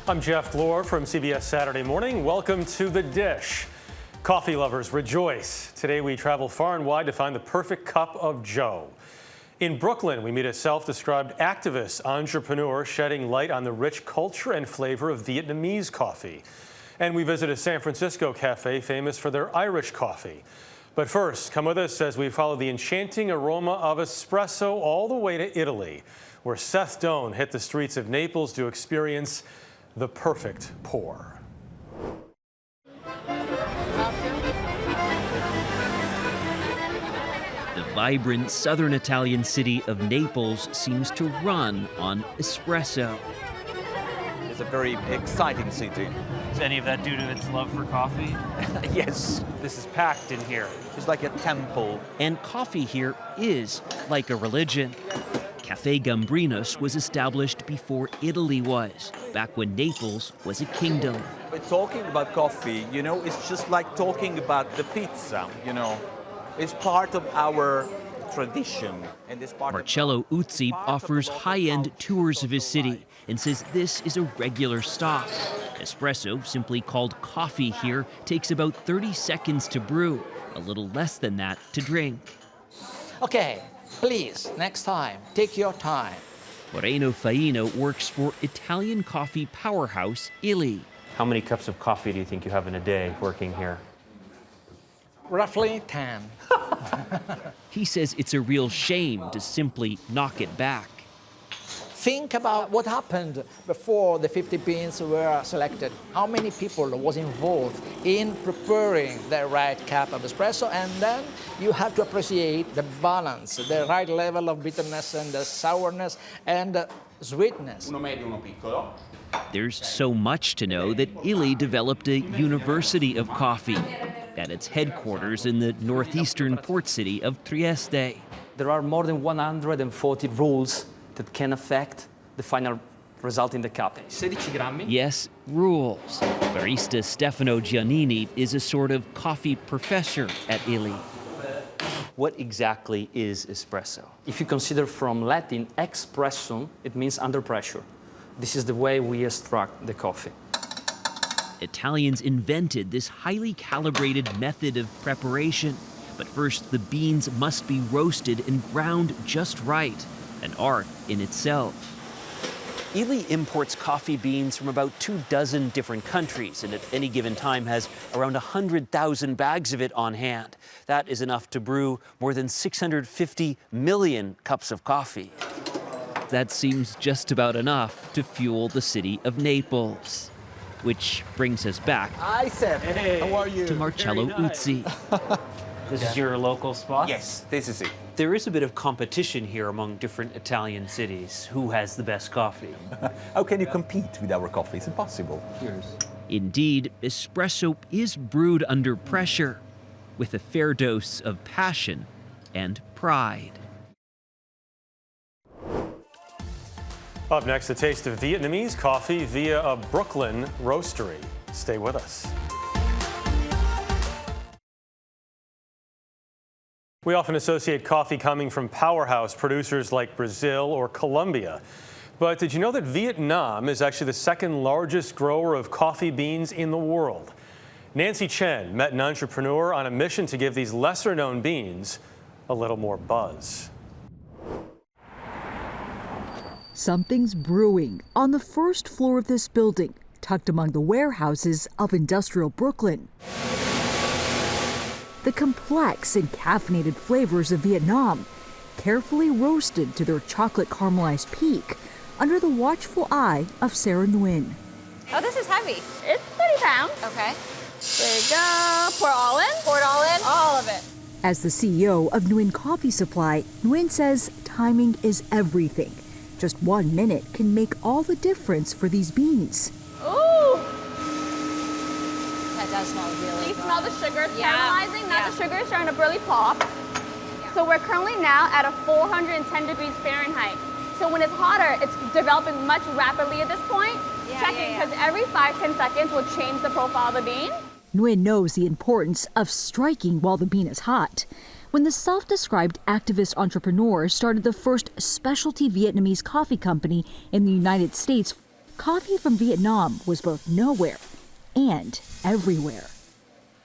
I'm Jeff Glor from CBS Saturday Morning. Welcome to The Dish. Coffee lovers, rejoice. Today we travel far and wide to find the perfect cup of joe. In Brooklyn, we meet a self-described activist entrepreneur shedding light on the rich culture and flavor of Vietnamese coffee. And we visit a San Francisco cafe famous for their Irish coffee. But first, come with us as we follow the enchanting aroma of espresso all the way to Italy, where Seth Doan hit the streets of Naples to experience the perfect pour. The vibrant southern Italian city of Naples seems to run on espresso. It's a very exciting city. Is any of that due to its love for coffee? Yes. This is packed in here. It's like a temple. And coffee here is like a religion. Cafe Gambrinus was established before Italy was, back when Naples was a kingdom. We're talking about coffee, it's just like talking about the pizza, It's part of our tradition. And it's part Marcello Uzzi offers high-end tours of his city and says this is a regular stop. Espresso, simply called coffee here, takes about 30 seconds to brew, a little less than that to drink. Okay, please, next time, take your time. Moreno Faino works for Italian coffee powerhouse Illy. How many cups of coffee do you think you have in a day working here? Roughly 10. He says it's a real shame to simply knock it back. Think about what happened before the 50 beans were selected. How many people was involved in preparing the right cup of espresso, and then you have to appreciate the balance, the right level of bitterness and the sourness and the sweetness. There's so much to know that Illy developed a university of coffee at its headquarters in the northeastern port city of Trieste. There are more than 140 rules that can affect the final result in the cup. 16 grammi. Yes, rules. Barista Stefano Giannini is a sort of coffee professor at Illy. What exactly is espresso? If you consider from Latin, expressum, it means under pressure. This is the way we extract the coffee. Italians invented this highly calibrated method of preparation. But first, the beans must be roasted and ground just right, an art in itself. Illy imports coffee beans from about 24 different countries, and at any given time has around 100,000 bags of it on hand. That is enough to brew more than 650 million cups of coffee. That seems just about enough to fuel the city of Naples. Which brings us back Hi, Seth. Hey. How are you? to Marcello Uzzi. This is your local spot? Yes, this is it. There is a bit of competition here among different Italian cities. Who has the best coffee? How can you compete with our coffee? It's impossible. Indeed, espresso is brewed under pressure, with a fair dose of passion and pride. Up next, a taste of Vietnamese coffee via a Brooklyn roastery. Stay with us. We often associate coffee coming from powerhouse producers like Brazil or Colombia. But did you know that Vietnam is actually the second largest grower of coffee beans in the world? Nancy Chen met an entrepreneur on a mission to give these lesser-known beans a little more buzz. Something's brewing on the first floor of this building, tucked among the warehouses of industrial Brooklyn. The complex and caffeinated flavors of Vietnam, carefully roasted to their chocolate caramelized peak under the watchful eye of Sarah Nguyen. Oh, this is heavy. It's 30 pounds. Okay. There you go. Pour all in? Pour it all in? All of it. As the CEO of Nguyen Coffee Supply, Nguyen says timing is everything. Just 1 minute can make all the difference for these beans. Ooh! That does smell really good. You smell the sugar caramelizing? Now the sugar is starting to really pop. Yeah. So we're currently now at a 410 degrees Fahrenheit. So when it's hotter, it's developing much rapidly at this point. Checking, because every 5-10 seconds will change the profile of the bean. Nguyen knows the importance of striking while the bean is hot. When the self-described activist entrepreneur started the first specialty Vietnamese coffee company in the United States coffee from Vietnam was both nowhere and everywhere.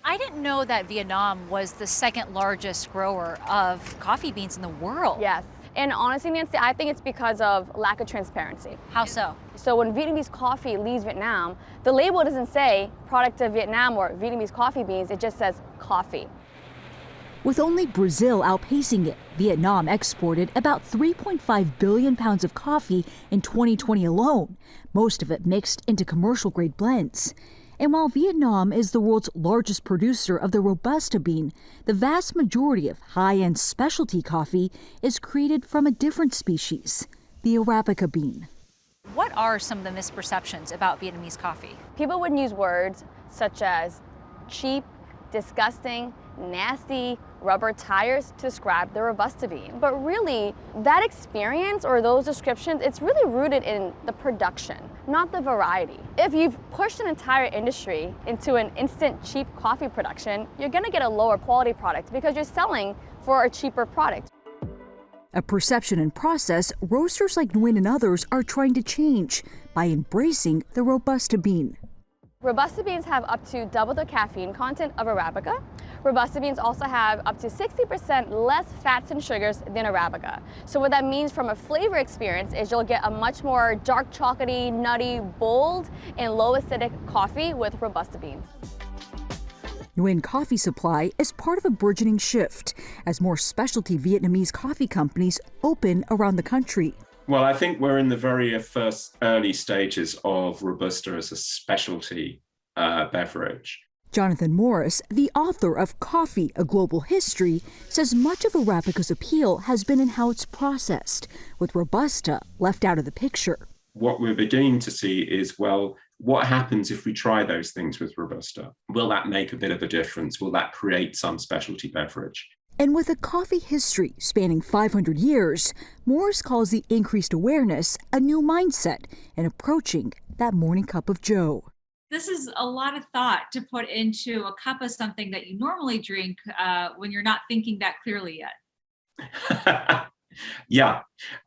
I didn't know that Vietnam was the second largest grower of coffee beans in the world. Yes. And honestly, Nancy, I think it's because of lack of transparency. How so? So when Vietnamese coffee leaves Vietnam, the label doesn't say product of Vietnam or Vietnamese coffee beans, it just says coffee. With only Brazil outpacing it, Vietnam exported about 3.5 billion pounds of coffee in 2020 alone, most of it mixed into commercial-grade blends. And while Vietnam is the world's largest producer of the Robusta bean, the vast majority of high-end specialty coffee is created from a different species, the Arabica bean. What are some of the misperceptions about Vietnamese coffee? People would use words such as cheap, disgusting, nasty, rubber tires to describe the Robusta bean. But really, that experience or those descriptions, it's really rooted in the production, not the variety. If you've pushed an entire industry into an instant cheap coffee production, you're gonna get a lower quality product because you're selling for a cheaper product. A perception and process roasters like Nguyen and others are trying to change by embracing the Robusta bean. Robusta beans have up to double the caffeine content of Arabica. Robusta beans also have up to 60% less fats and sugars than Arabica. So what that means from a flavor experience is you'll get a much more dark chocolatey, nutty, bold, and low acidic coffee with Robusta beans. Nguyen Coffee Supply is part of a burgeoning shift as more specialty Vietnamese coffee companies open around the country. Well, I think we're in the very first early stages of Robusta as a specialty beverage. Jonathan Morris, the author of Coffee, A Global History, says much of Arabica's appeal has been in how it's processed, with Robusta left out of the picture. What we're beginning to see is, well, what happens if we try those things with Robusta? Will that make a bit of a difference? Will that create some specialty beverage? And with a coffee history spanning 500 years, Morris calls the increased awareness a new mindset in approaching that morning cup of joe. This is a lot of thought to put into a cup of something that you normally drink when you're not thinking that clearly yet. Yeah,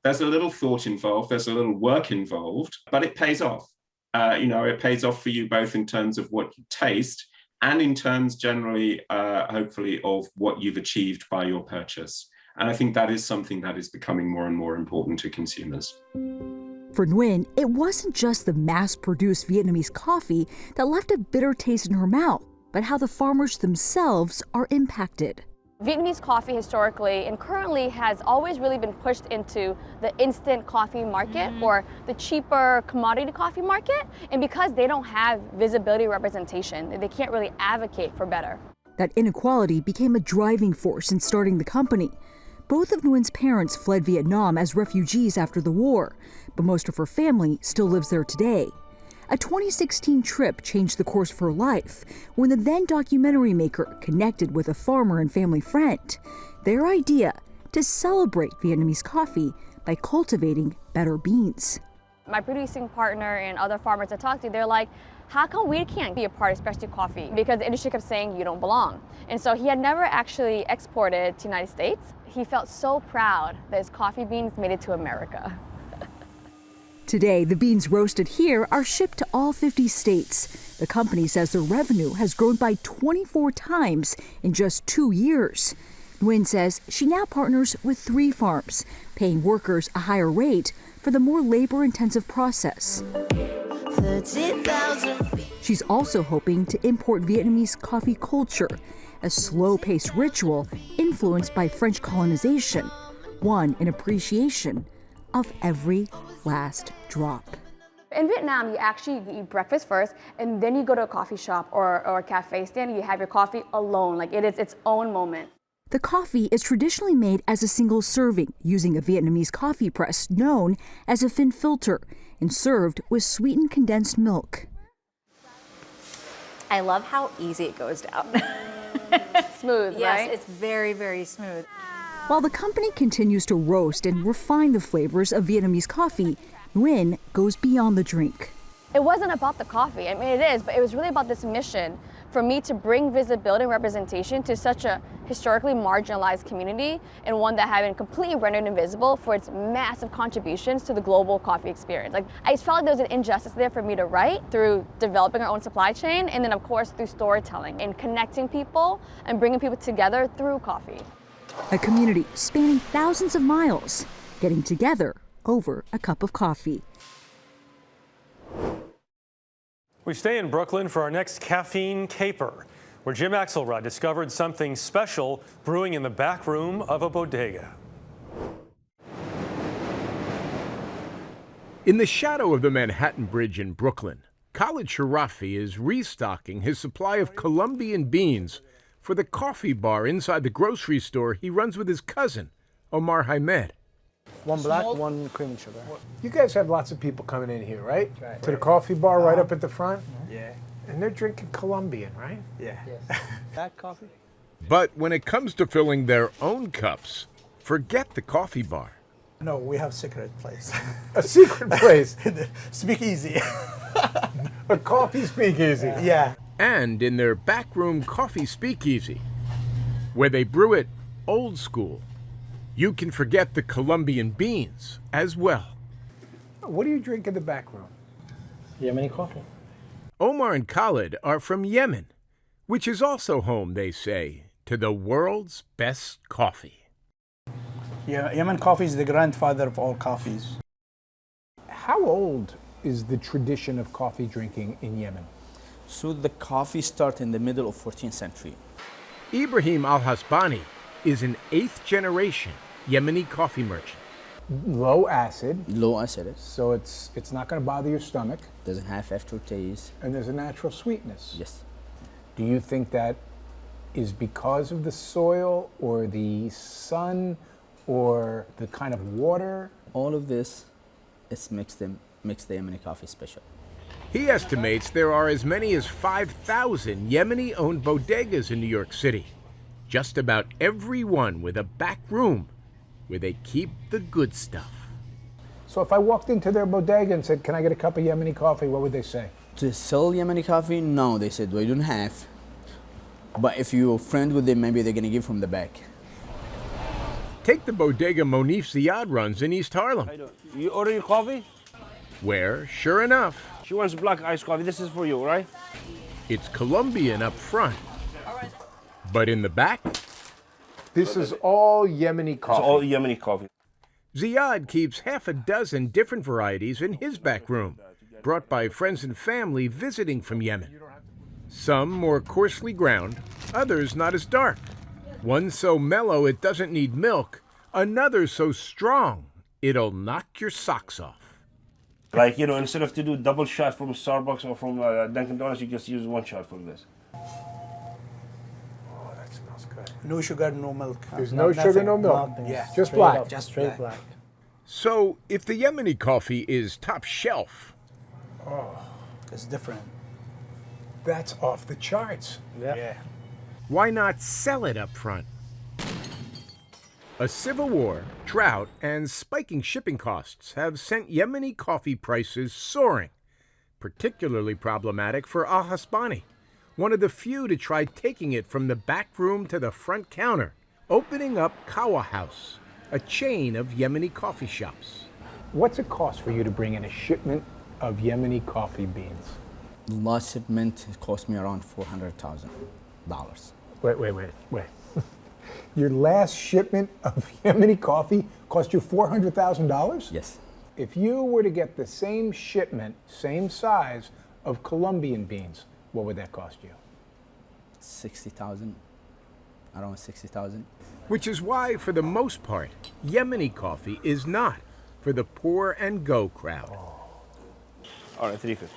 there's a little thought involved, there's a little work involved, but it pays off. It pays off for you both in terms of what you taste and in terms generally, hopefully, of what you've achieved by your purchase. And I think that is something that is becoming more and more important to consumers. For Nguyen, it wasn't just the mass-produced Vietnamese coffee that left a bitter taste in her mouth, but how the farmers themselves are impacted. Vietnamese coffee historically and currently has always really been pushed into the instant coffee market or the cheaper commodity coffee market. And because they don't have visibility representation, they can't really advocate for better. That inequality became a driving force in starting the company. Both of Nguyen's parents fled Vietnam as refugees after the war, but most of her family still lives there today. A 2016 trip changed the course of her life when the then documentary maker connected with a farmer and family friend. Their idea to celebrate Vietnamese coffee by cultivating better beans. My producing partner and other farmers I talked to, they're like, how come we can't be a part of specialty coffee? Because the industry kept saying you don't belong. And so he had never actually exported to the United States. He felt so proud that his coffee beans made it to America. Today, the beans roasted here are shipped to all 50 states. The company says their revenue has grown by 24 times in just 2 years. Nguyen says she now partners with 3 farms, paying workers a higher rate for the more labor-intensive process. She's also hoping to import Vietnamese coffee culture, a slow-paced ritual influenced by French colonization, one in appreciation of every last drop. In Vietnam, you actually eat breakfast first, and then you go to a coffee shop or a cafe stand, and you have your coffee alone, like it is its own moment. The coffee is traditionally made as a single serving using a Vietnamese coffee press known as a fin filter and served with sweetened condensed milk. I love how easy it goes down. Smooth, right? Yes, it's very, very smooth. While the company continues to roast and refine the flavors of Vietnamese coffee, Nguyen goes beyond the drink. It wasn't about the coffee. I mean, it is, but it was really about this mission for me to bring visibility and representation to such a historically marginalized community and one that had been completely rendered invisible for its massive contributions to the global coffee experience. Like, I just felt like there was an injustice there for me to write through developing our own supply chain, and then of course through storytelling and connecting people and bringing people together through coffee. A community spanning thousands of miles, getting together over a cup of coffee. We stay in Brooklyn for our next caffeine caper, where Jim Axelrod discovered something special brewing in the back room of a bodega. In the shadow of the Manhattan Bridge in Brooklyn, Khalid Sharafi is restocking his supply of Colombian beans for the coffee bar inside the grocery store he runs with his cousin, Omar Hamed. One black, one cream and sugar. You guys have lots of people coming in here, right? To the coffee bar right up at the front? Yeah. And they're drinking Colombian, right? Yeah. Black coffee? But when it comes to filling their own cups, forget the coffee bar. No, we have secret place. A secret place? Speakeasy. A coffee speakeasy? Yeah. And in their backroom coffee speakeasy, where they brew it old school, you can forget the Colombian beans as well. What do you drink in the back room? Yemeni coffee. Omar and Khalid are from Yemen, which is also home, they say, to the world's best coffee. Yeah, Yemen coffee is the grandfather of all coffees. How old is the tradition of coffee drinking in Yemen? So the coffee started in the middle of 14th century. Ibrahim al-Hasbani is an 8th generation Yemeni coffee merchant. Low acid. Low acid. So it's not going to bother your stomach. Doesn't have aftertaste. And there's a natural sweetness. Yes. Do you think that is because of the soil or the sun or the kind of water? All of this makes the Yemeni coffee special. He estimates there are as many as 5,000 Yemeni-owned bodegas in New York City. Just about every one with a back room where they keep the good stuff. So if I walked into their bodega and said, can I get a cup of Yemeni coffee, what would they say? To sell Yemeni coffee? No, they said, we don't have. But if you're friend with them, maybe they're going to give from the back. Take the bodega Monif Ziad runs in East Harlem. You order your coffee? Where, sure enough, She wants black iced coffee. This is for you, right? it's Colombian up front. But in the back, this is all Yemeni coffee. It's all Yemeni coffee. Ziad keeps half a dozen different varieties in his back room, brought by friends and family visiting from Yemen. Some more coarsely ground, others not as dark. One so mellow it doesn't need milk, another so strong it'll knock your socks off. Like, instead of to do double shot from Starbucks or from Dunkin' Donuts, you just use one shot from this. Oh, that smells good. No sugar, no milk. There's no sugar, no milk. Nothing. Yeah. Just black. Up, just straight black. So, if the Yemeni coffee is top shelf, It's different. That's off the charts. Yeah. why not sell it up front? A civil war, drought, and spiking shipping costs have sent Yemeni coffee prices soaring, particularly problematic for al-Hasbani, one of the few to try taking it from the back room to the front counter, opening up Kawa House, a chain of Yemeni coffee shops. What's it cost for you to bring in a shipment of Yemeni coffee beans? The last shipment cost me around $400,000. Wait. Your last shipment of Yemeni coffee cost you $400,000? Yes. If you were to get the same shipment, same size of Colombian beans, what would that cost you? 60,000. Around 60,000. Which is why, for the most part, Yemeni coffee is not for the pour and go crowd. All right, $3.50.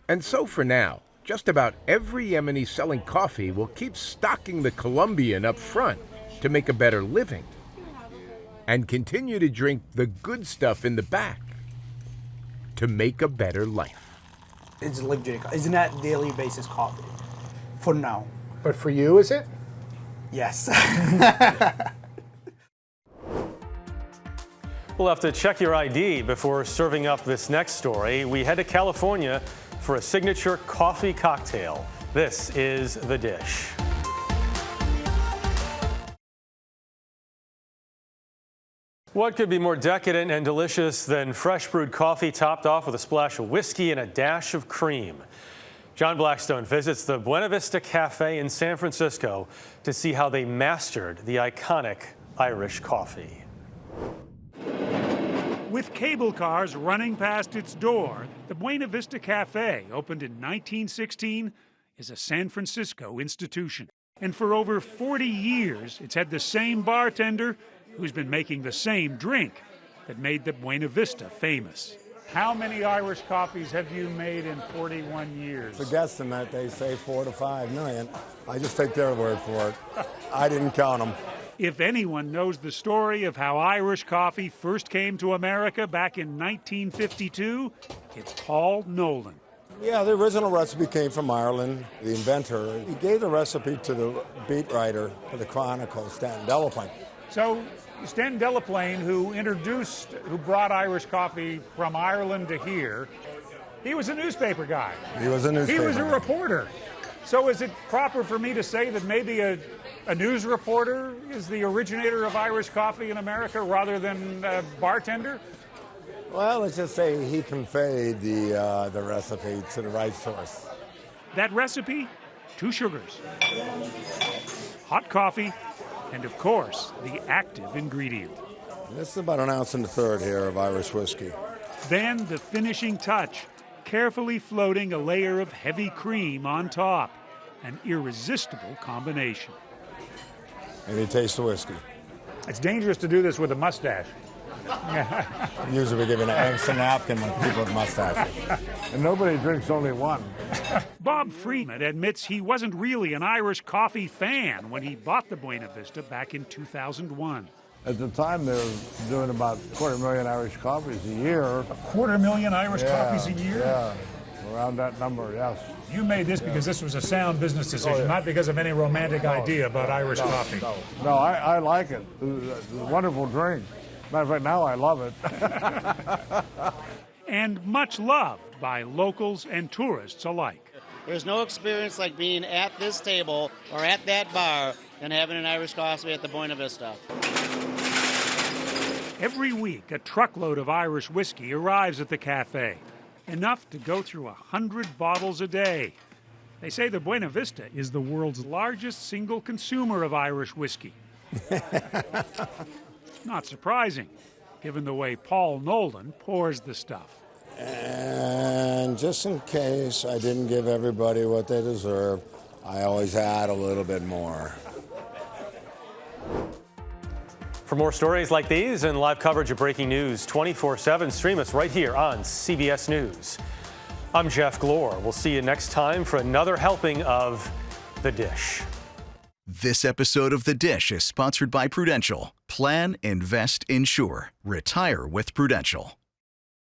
And so for now, just about every Yemeni selling coffee will keep stocking the Colombian up front to make a better living, and continue to drink the good stuff in the back to make a better life. It's luxury. It's not daily basis coffee. For now. But for you, is it? Yes. We'll have to check your ID before serving up this next story. We head to California for a signature coffee cocktail This is The Dish. What could be more decadent and delicious than fresh brewed coffee topped off with a splash of whiskey and a dash of cream? John Blackstone visits the Buena Vista Cafe in San Francisco to see how they mastered the iconic Irish coffee. With cable cars running past its door, the Buena Vista Cafe, opened in 1916, is a San Francisco institution. And for over 40 years, it's had the same bartender who's been making the same drink that made the Buena Vista famous. How many Irish coffees have you made in 41 years? It's a guesstimate. They say 4 to 5 million. I just take their word for it. I didn't count them. If anyone knows the story of how Irish coffee first came to America back in 1952, it's Paul Nolan. Yeah, the original recipe came from Ireland. The inventor, he gave the recipe to the beat writer for the Chronicle, Stanton Delaplane. So Stanton Delaplane, who brought Irish coffee from Ireland to here, he was a newspaper guy. He was a newspaper He was a guy. reporter. So is it proper for me to say that maybe a news reporter is the originator of Irish coffee in America rather than a bartender? Well, let's just say he conveyed the recipe to the right source. That recipe? 2 sugars, hot coffee, and of course, the active ingredient. This is about 1 1/3 ounce here of Irish whiskey. Then the finishing touch, carefully floating a layer of heavy cream on top. An irresistible combination. And you taste the whiskey. It's dangerous to do this with a mustache. Usually we give an angst napkin with people with mustaches. And nobody drinks only one. Bob Freeman admits he wasn't really an Irish coffee fan when he bought the Buena Vista back in 2001. At the time, they were doing about 250,000 Irish coffees a year. 250,000 Irish coffees a year? Yeah, around that number, yes. You made this because this was a sound business decision, not because of any romantic idea about Irish coffee. No, I like it. It's a wonderful drink. Matter of fact, now I love it. And much loved by locals and tourists alike. There's no experience like being at this table or at that bar and having an Irish coffee at the Buena Vista. Every week, a truckload of Irish whiskey arrives at the cafe, enough to go through 100 bottles a day. They say the Buena Vista is the world's largest single consumer of Irish whiskey. Not surprising, given the way Paul Nolan pours the stuff. And just in case I didn't give everybody what they deserve, I always add a little bit more. For more stories like these and live coverage of breaking news 24/7, stream us right here on CBS News. I'm Jeff Glor. We'll see you next time for another helping of The Dish. This episode of The Dish is sponsored by Prudential. Plan, invest, insure. Retire with Prudential.